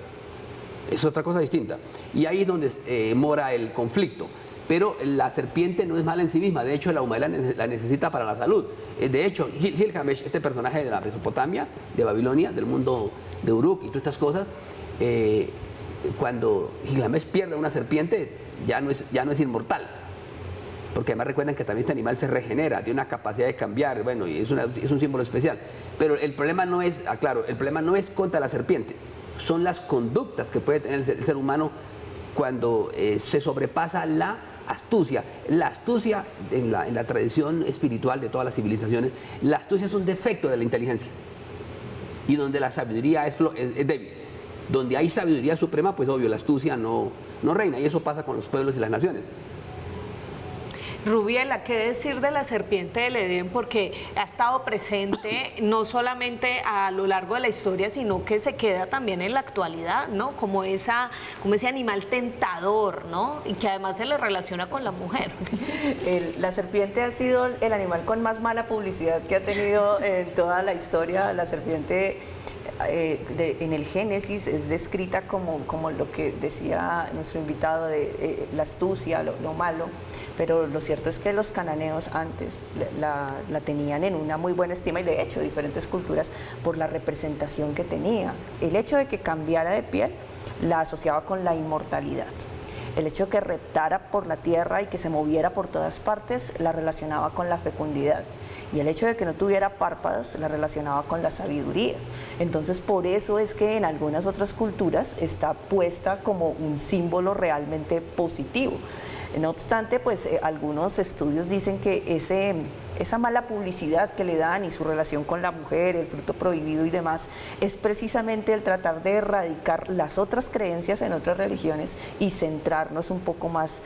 Es otra cosa distinta. Y ahí es donde mora el conflicto. Pero la serpiente no es mala en sí misma, de hecho la humanidad la necesita para la salud. De hecho, Gilgamesh, este personaje de la Mesopotamia, de Babilonia, del mundo de Uruk y todas estas cosas, cuando Gilgamesh pierde una serpiente, ya no es inmortal. Porque además recuerden que también este animal se regenera, tiene una capacidad de cambiar, bueno, y es un símbolo especial. Pero el problema no es, aclaro, el problema no es contra la serpiente, son las conductas que puede tener el ser humano cuando se sobrepasa la astucia. La astucia, en la tradición espiritual de todas las civilizaciones, la astucia es un defecto de la inteligencia. Y donde la sabiduría es débil. Donde hay sabiduría suprema, pues obvio, la astucia no reina. Y eso pasa con los pueblos y las naciones. Rubiela, ¿qué decir de la serpiente del Edén? Porque ha estado presente no solamente a lo largo de la historia, sino que se queda también en la actualidad, ¿no? Como ese animal tentador, ¿no? Y que además se le relaciona con la mujer. La serpiente ha sido el animal con más mala publicidad que ha tenido en toda la historia. La serpiente en el Génesis es descrita como lo que decía nuestro invitado de la astucia, lo malo, pero lo cierto es que los cananeos antes la tenían en una muy buena estima y de hecho diferentes culturas por la representación que tenía. El hecho de que cambiara de piel la asociaba con la inmortalidad. El hecho de que reptara por la tierra y que se moviera por todas partes la relacionaba con la fecundidad. Y el hecho de que no tuviera párpados la relacionaba con la sabiduría. Entonces, por eso es que en algunas otras culturas está puesta como un símbolo realmente positivo. No obstante, pues algunos estudios dicen que esa mala publicidad que le dan y su relación con la mujer, el fruto prohibido y demás, es precisamente el tratar de erradicar las otras creencias en otras religiones y centrarnos un poco más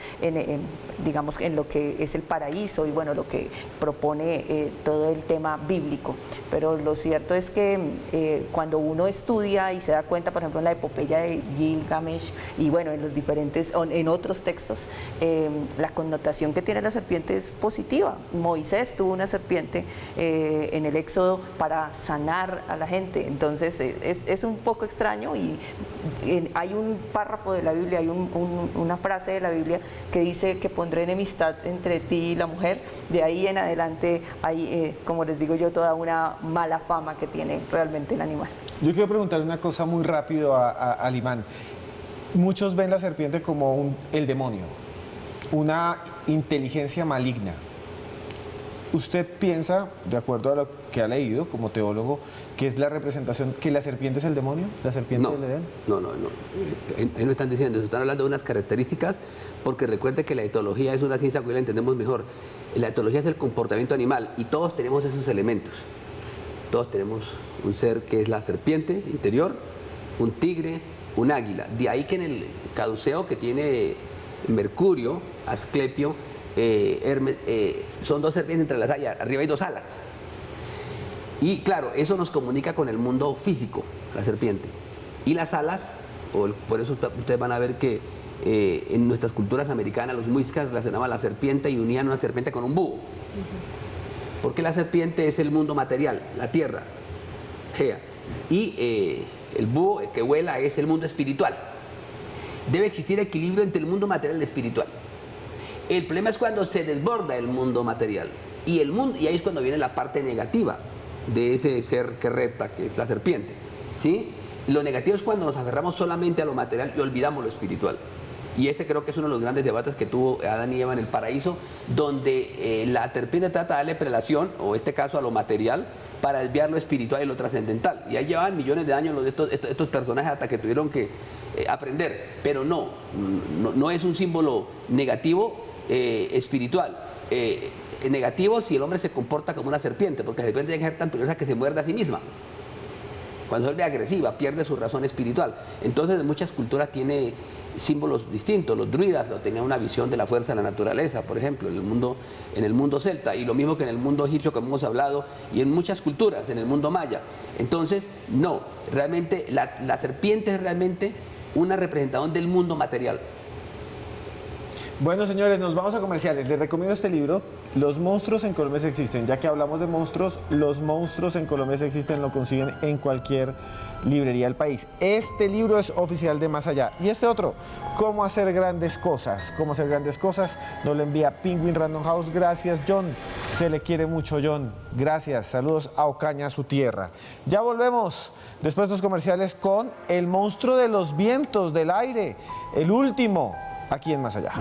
digamos, en lo que es el paraíso y bueno, lo que propone todo el tema bíblico. Pero lo cierto es que cuando uno estudia y se da cuenta, por ejemplo, en la epopeya de Gilgamesh y bueno, en otros textos, la connotación que tiene la serpiente es positiva. Moisés tuvo una serpiente en el Éxodo para sanar a la gente. Entonces es un poco extraño y hay un párrafo de la Biblia, hay una frase de la Biblia que dice que pondré enemistad entre ti y la mujer. De ahí en adelante hay, como les digo yo, toda una mala fama que tiene realmente el animal. Yo quiero preguntarle una cosa muy rápido al imán. Muchos ven la serpiente como el demonio, una inteligencia maligna. ¿Usted piensa, de acuerdo a lo que ha leído como teólogo, que es la representación, que la serpiente es el demonio? ¿La serpiente del Edén? No. Ahí no están diciendo, están hablando de unas características, porque recuerde que la etología es una ciencia que hoy la entendemos mejor. La etología es el comportamiento animal y todos tenemos esos elementos. Todos tenemos un ser que es la serpiente interior, un tigre, un águila. De ahí que en el caduceo que tiene Mercurio, Asclepio, Hermes, son dos serpientes entre las alas, arriba hay dos alas. Y claro, eso nos comunica con el mundo físico, la serpiente. Y las alas, por eso ustedes van a ver que en nuestras culturas americanas los muiscas relacionaban la serpiente y unían una serpiente con un búho. Porque la serpiente es el mundo material, la tierra, Gea. Y el búho que vuela es el mundo espiritual. Debe existir equilibrio entre el mundo material y el espiritual. El problema es cuando se desborda el mundo material. Y ahí es cuando viene la parte negativa de ese ser que repta, que es la serpiente. ¿Sí? Lo negativo es cuando nos aferramos solamente a lo material y olvidamos lo espiritual. Y ese creo que es uno de los grandes debates que tuvo Adán y Eva en el paraíso, donde la serpiente trata de darle prelación, o en este caso a lo material, para desviar lo espiritual y lo trascendental. Y ahí llevaban millones de años estos personajes hasta que tuvieron que aprender. Pero no es un símbolo negativo espiritual. Negativo si el hombre se comporta como una serpiente, porque la serpiente tiene que ser tan peligrosa que se muerde a sí misma. Cuando se vuelve agresiva, pierde su razón espiritual. Entonces, en muchas culturas tiene símbolos distintos. Los druidas tenían una visión de la fuerza de la naturaleza, por ejemplo, en el mundo celta, y lo mismo que en el mundo egipcio, como hemos hablado, y en muchas culturas, en el mundo maya. Entonces, no, realmente la serpiente es realmente una representación del mundo material. Bueno, señores, nos vamos a comerciales. Les recomiendo este libro, Los monstruos en Colombia existen. Ya que hablamos de monstruos, los monstruos en Colombia existen, lo consiguen en cualquier librería del país. Este libro es oficial de Más Allá. Y este otro, Cómo hacer grandes cosas. Cómo hacer grandes cosas, nos lo envía Penguin Random House. Gracias, John. Se le quiere mucho, John. Gracias. Saludos a Ocaña, su tierra. Ya volvemos, después de los comerciales, con el monstruo de los vientos, del aire, el último, aquí en Más Allá.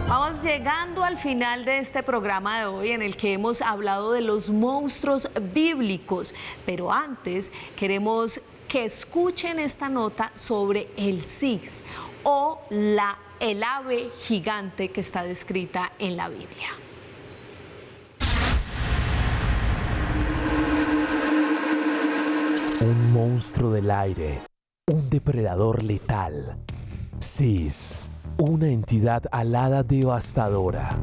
Vamos llegando al final de este programa de hoy en el que hemos hablado de los monstruos bíblicos, pero antes queremos que escuchen esta nota sobre el cis o el ave gigante que está descrita en la Biblia. Un monstruo del aire, un depredador letal. Cis, una entidad alada devastadora.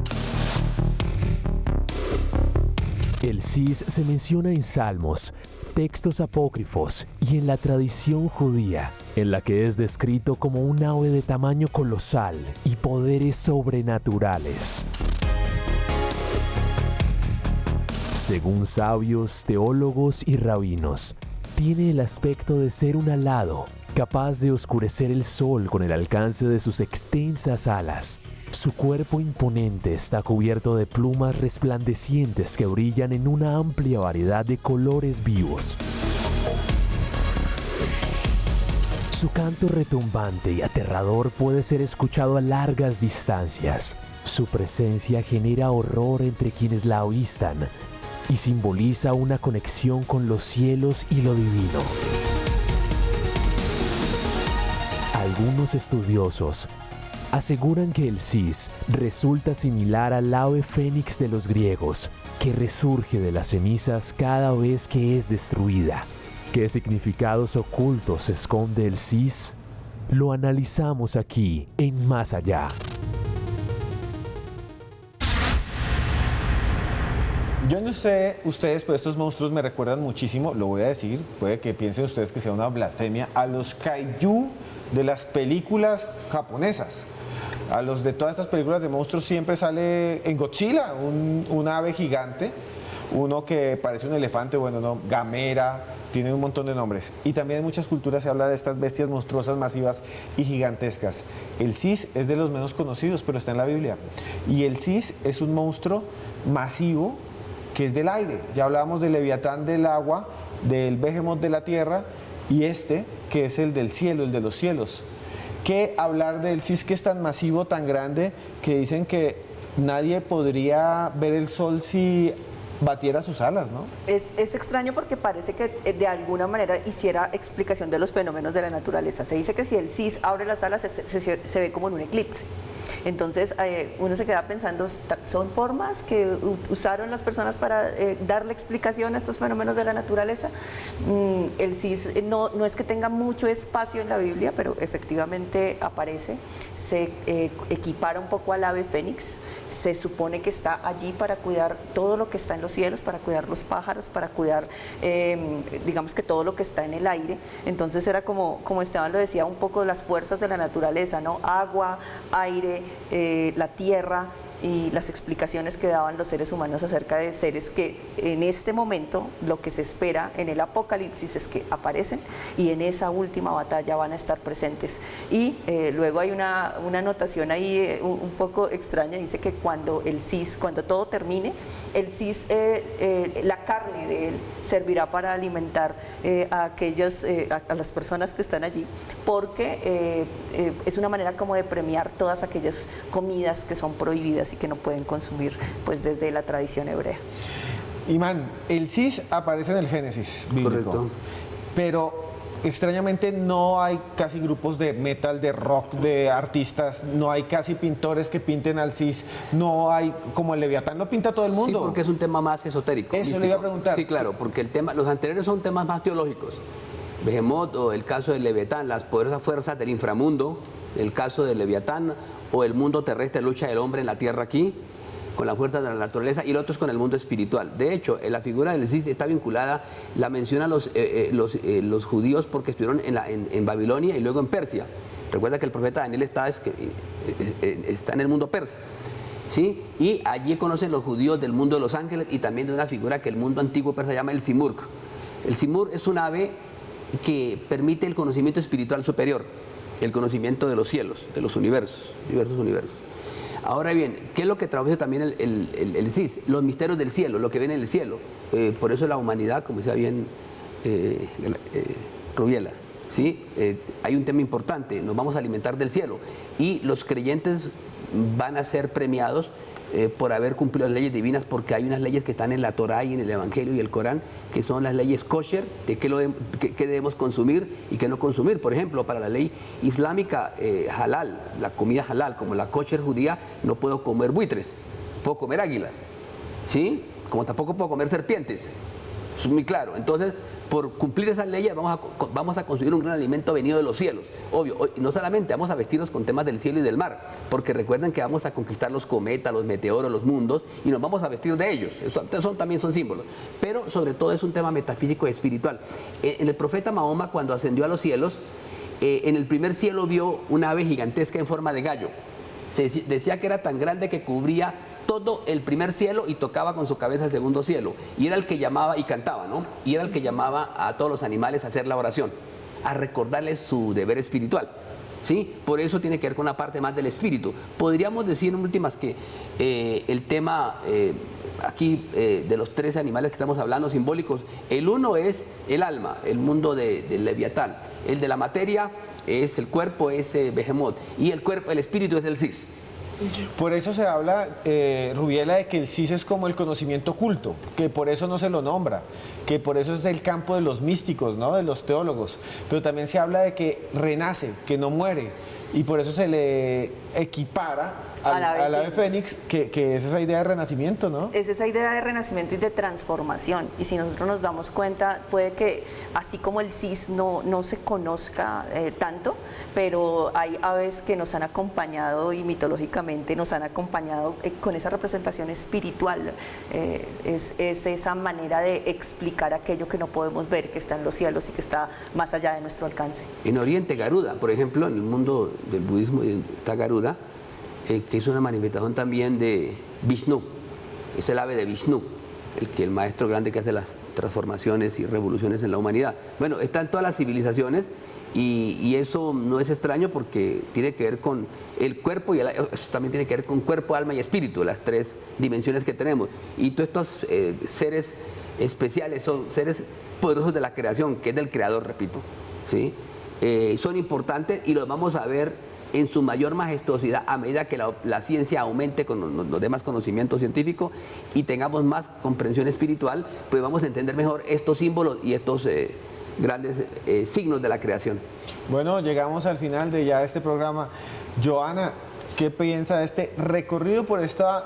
El cis se menciona en salmos, textos apócrifos y en la tradición judía, en la que es descrito como un ave de tamaño colosal y poderes sobrenaturales. Según sabios, teólogos y rabinos, tiene el aspecto de ser un alado, capaz de oscurecer el sol con el alcance de sus extensas alas. Su cuerpo imponente está cubierto de plumas resplandecientes que brillan en una amplia variedad de colores vivos. Su canto retumbante y aterrador puede ser escuchado a largas distancias. Su presencia genera horror entre quienes la avistan y simboliza una conexión con los cielos y lo divino. Algunos estudiosos aseguran que el cis resulta similar al ave fénix de los griegos, que resurge de las cenizas cada vez que es destruida. ¿Qué significados ocultos esconde el cis? Lo analizamos aquí en Más Allá. Yo no sé ustedes, pero estos monstruos me recuerdan muchísimo, lo voy a decir, puede que piensen ustedes que sea una blasfemia, a los kaiju de las películas japonesas. A los de todas estas películas de monstruos siempre sale en Godzilla un ave gigante, uno que parece un elefante, bueno, no, Gamera, tiene un montón de nombres. Y también en muchas culturas se habla de estas bestias monstruosas, masivas y gigantescas. El cis es de los menos conocidos, pero está en la Biblia. Y el cis es un monstruo masivo que es del aire. Ya hablábamos del leviatán del agua, del behemoth de la tierra, y este, que es el del cielo, el de los cielos. ¿Qué hablar del cis que es tan masivo, tan grande, que dicen que nadie podría ver el sol si batiera sus alas, ¿no? Es extraño porque parece que de alguna manera hiciera explicación de los fenómenos de la naturaleza. Se dice que si el cis abre las alas se ve como en un eclipse. Entonces uno se queda pensando, ¿son formas que usaron las personas para darle explicación a estos fenómenos de la naturaleza? El cis no es que tenga mucho espacio en la Biblia, pero efectivamente aparece. Se equipara un poco al ave fénix. Se supone que está allí para cuidar todo lo que está en los cielos, para cuidar los pájaros, para cuidar, digamos que todo lo que está en el aire. Entonces era como Esteban lo decía, un poco las fuerzas de la naturaleza, ¿no? Agua, aire, la tierra, y las explicaciones que daban los seres humanos acerca de seres que en este momento lo que se espera en el apocalipsis es que aparecen y en esa última batalla van a estar presentes. Y luego hay una anotación ahí un poco extraña, dice que cuando todo termine, el cis, la carne de él servirá para alimentar a las personas que están allí, porque es una manera como de premiar todas aquellas comidas que son prohibidas y que no pueden consumir pues desde la tradición hebrea. Imán, el cis aparece en el Génesis bíblico. Correcto. Pero extrañamente no hay casi grupos de metal, de rock, de artistas, no hay casi pintores que pinten al Cis, no hay, como el Leviatán lo pinta todo el mundo. Sí, porque es un tema más esotérico. Eso místico. le iba a preguntar. Sí, claro, porque los anteriores son temas más teológicos. Behemoth o el caso del Leviatán, las poderosas fuerzas del inframundo, el caso del Leviatán o el mundo terrestre, lucha del hombre en la tierra aquí, con las fuerzas de la naturaleza, y el otro es con el mundo espiritual. De hecho, la figura del Cis está vinculada, la mencionan los judíos porque estuvieron en Babilonia y luego en Persia. Recuerda que el profeta Daniel está en el mundo persa, ¿sí? Y allí conocen los judíos del mundo de los ángeles y también de una figura que el mundo antiguo persa llama el Simurg. El Simurg es un ave que permite el conocimiento espiritual superior, el conocimiento de los cielos, de los universos, diversos universos. Ahora bien, ¿qué es lo que traduce también el Cis? Los misterios del cielo, lo que viene en el cielo. Por eso la humanidad, como decía bien Rubiela, ¿sí? Hay un tema importante, nos vamos a alimentar del cielo. Y los creyentes van a ser premiados por haber cumplido las leyes divinas, porque hay unas leyes que están en la Torá y en el Evangelio y el Corán, que son las leyes kosher, de qué debemos consumir y qué no consumir. Por ejemplo, para la ley islámica, halal, la comida halal, como la kosher judía, no puedo comer buitres, puedo comer águilas, ¿sí? Como tampoco puedo comer serpientes. Eso es muy claro. Entonces, por cumplir esas leyes vamos a conseguir un gran alimento venido de los cielos. Obvio, y no solamente vamos a vestirnos con temas del cielo y del mar, porque recuerden que vamos a conquistar los cometas, los meteoros, los mundos, y nos vamos a vestir de ellos. También son símbolos. Pero sobre todo es un tema metafísico y espiritual. En el profeta Mahoma, cuando ascendió a los cielos, en el primer cielo vio una ave gigantesca en forma de gallo. Se decía que era tan grande que cubría todo el primer cielo y tocaba con su cabeza el segundo cielo. Y era el que llamaba y cantaba, ¿no? Y era el que llamaba a todos los animales a hacer la oración, a recordarles su deber espiritual, ¿sí? Por eso tiene que ver con una parte más del espíritu. Podríamos decir en últimas que el tema aquí de los tres animales que estamos hablando, simbólicos, el uno es el alma, el mundo del Leviatán. El de la materia es el cuerpo, es Behemoth. Y el espíritu es el Cis. Por eso se habla, Rubiela, de que el Cis es como el conocimiento oculto, que por eso no se lo nombra, que por eso es el campo de los místicos, ¿no? De los teólogos. Pero también se habla de que renace, que no muere, y por eso se le equipara al ave fénix, que es esa idea de renacimiento, ¿no? Es esa idea de renacimiento y de transformación. Y si nosotros nos damos cuenta, puede que así como el Cis no se conozca tanto, pero hay aves que nos han acompañado y mitológicamente nos han acompañado con esa representación espiritual. Es esa manera de explicar aquello que no podemos ver, que está en los cielos y que está más allá de nuestro alcance. En Oriente, Garuda, por ejemplo, en el mundo del budismo está Garuda, que es una manifestación también de Vishnu, es el ave de Vishnu, el maestro grande que hace las transformaciones y revoluciones en la humanidad. Bueno, está en todas las civilizaciones y eso no es extraño porque tiene que ver con el cuerpo y eso también tiene que ver con cuerpo, alma y espíritu, las tres dimensiones que tenemos. Y todos estos seres especiales son seres poderosos de la creación, que es del creador, repito, ¿sí? Son importantes y los vamos a ver en su mayor majestuosidad a medida que la ciencia aumente con los demás conocimientos científicos y tengamos más comprensión espiritual, pues vamos a entender mejor estos símbolos y estos grandes signos de la creación. Bueno, llegamos al final de ya este programa. Joana, ¿qué piensa de este recorrido por esta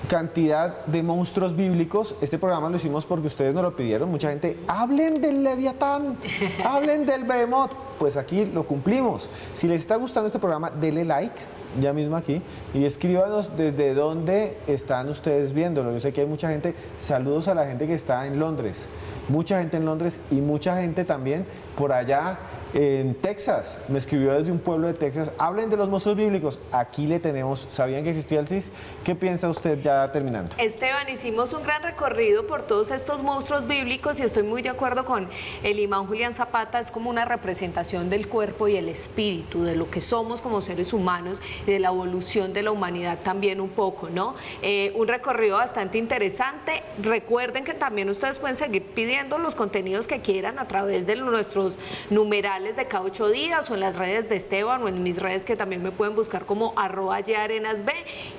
cantidad de monstruos bíblicos? Este programa lo hicimos porque ustedes nos lo pidieron. Mucha gente, hablen del Leviatán, hablen del Behemoth. Pues aquí lo cumplimos. Si les está gustando este programa, denle like ya mismo aquí y escríbanos desde dónde están ustedes viéndolo. Yo sé que hay mucha gente. Saludos a la gente que está en Londres, mucha gente en Londres y mucha gente también por allá en Texas. Me escribió desde un pueblo de Texas. Hablen de los monstruos bíblicos. Aquí le tenemos. ¿Sabían que existía el Cis? ¿Qué piensa usted ya terminando? Esteban, hicimos un gran recorrido por todos estos monstruos bíblicos y estoy muy de acuerdo con el imán Julián Zapata. Es como una representación del cuerpo y el espíritu, de lo que somos como seres humanos y de la evolución de la humanidad también un poco, ¿no? Un recorrido bastante interesante. Recuerden que también ustedes pueden seguir pidiendo los contenidos que quieran a través de nuestros numerales digitales de cada 8 días o en las redes de Esteban o en mis redes que también me pueden buscar como @yarenasb.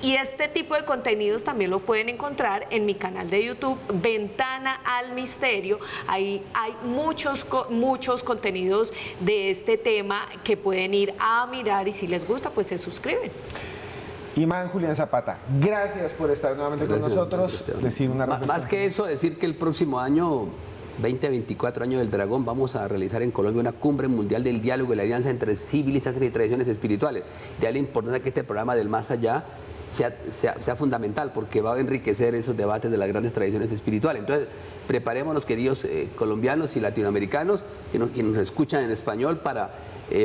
Y este tipo de contenidos también lo pueden encontrar en mi canal de YouTube, Ventana al Misterio. Ahí hay muchos contenidos de este tema que pueden ir a mirar y si les gusta, pues se suscriben. Imán Julián Zapata, gracias por estar nuevamente con nosotros. Decir una reflexión. Más que eso, decir que el próximo año, 2024, año del dragón, vamos a realizar en Colombia una cumbre mundial del diálogo y la alianza entre civilizaciones y tradiciones espirituales. De ahí la importancia que este programa del más allá sea fundamental, porque va a enriquecer esos debates de las grandes tradiciones espirituales. Entonces, preparémonos, queridos colombianos y latinoamericanos, que nos escuchan en español, para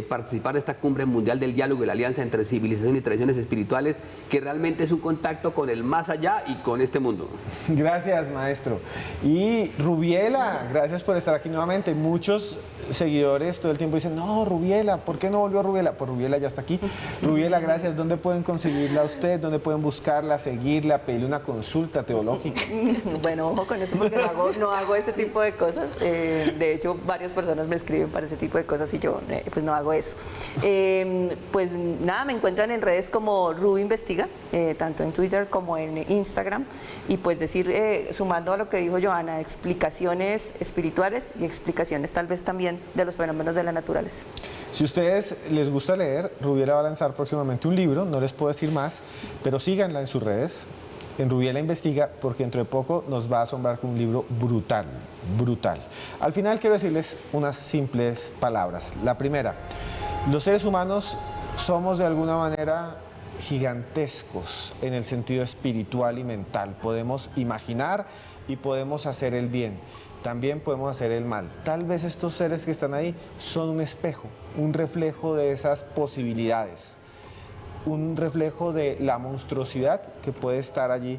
participar de esta cumbre mundial del diálogo y la alianza entre civilización y tradiciones espirituales, que realmente es un contacto con el más allá y con este mundo. Gracias, maestro. Y Rubiela, gracias por estar aquí nuevamente. Muchos seguidores todo el tiempo dicen, no, Rubiela, ¿por qué no volvió Rubiela? Pues Rubiela ya está aquí. Rubiela, gracias. ¿Dónde pueden conseguirla a usted? ¿Dónde pueden buscarla, seguirla, pedirle una consulta teológica? Bueno, ojo con eso porque no hago ese tipo de cosas. De hecho, varias personas me escriben para ese tipo de cosas y yo pues no hago eso. Pues nada, me encuentran en redes como Rubi Investiga, tanto en Twitter como en Instagram. Y pues decir, sumando a lo que dijo Johanna, explicaciones espirituales y explicaciones tal vez también de los fenómenos de la naturaleza. Si a ustedes les gusta leer, Rubiela va a lanzar próximamente un libro, no les puedo decir más, pero síganla en sus redes, en Rubiela Investiga, porque dentro de poco nos va a asombrar con un libro brutal, brutal. Al final quiero decirles unas simples palabras. La primera, los seres humanos somos de alguna manera gigantescos en el sentido espiritual y mental. Podemos imaginar y podemos hacer el bien. También podemos hacer el mal. Tal vez estos seres que están ahí son un espejo, un reflejo de esas posibilidades, un reflejo de la monstruosidad que puede estar allí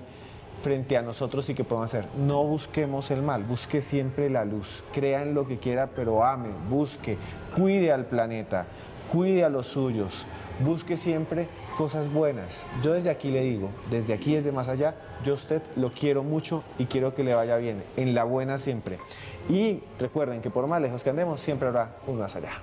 frente a nosotros y que podemos hacer. No busquemos el mal, busque siempre la luz, crea en lo que quiera, pero ame, busque, cuide al planeta, cuide a los suyos, busque siempre cosas buenas. Yo desde aquí le digo, desde aquí, desde más allá, yo a usted lo quiero mucho y quiero que le vaya bien, en la buena siempre. Y recuerden que por más lejos que andemos, siempre habrá un más allá.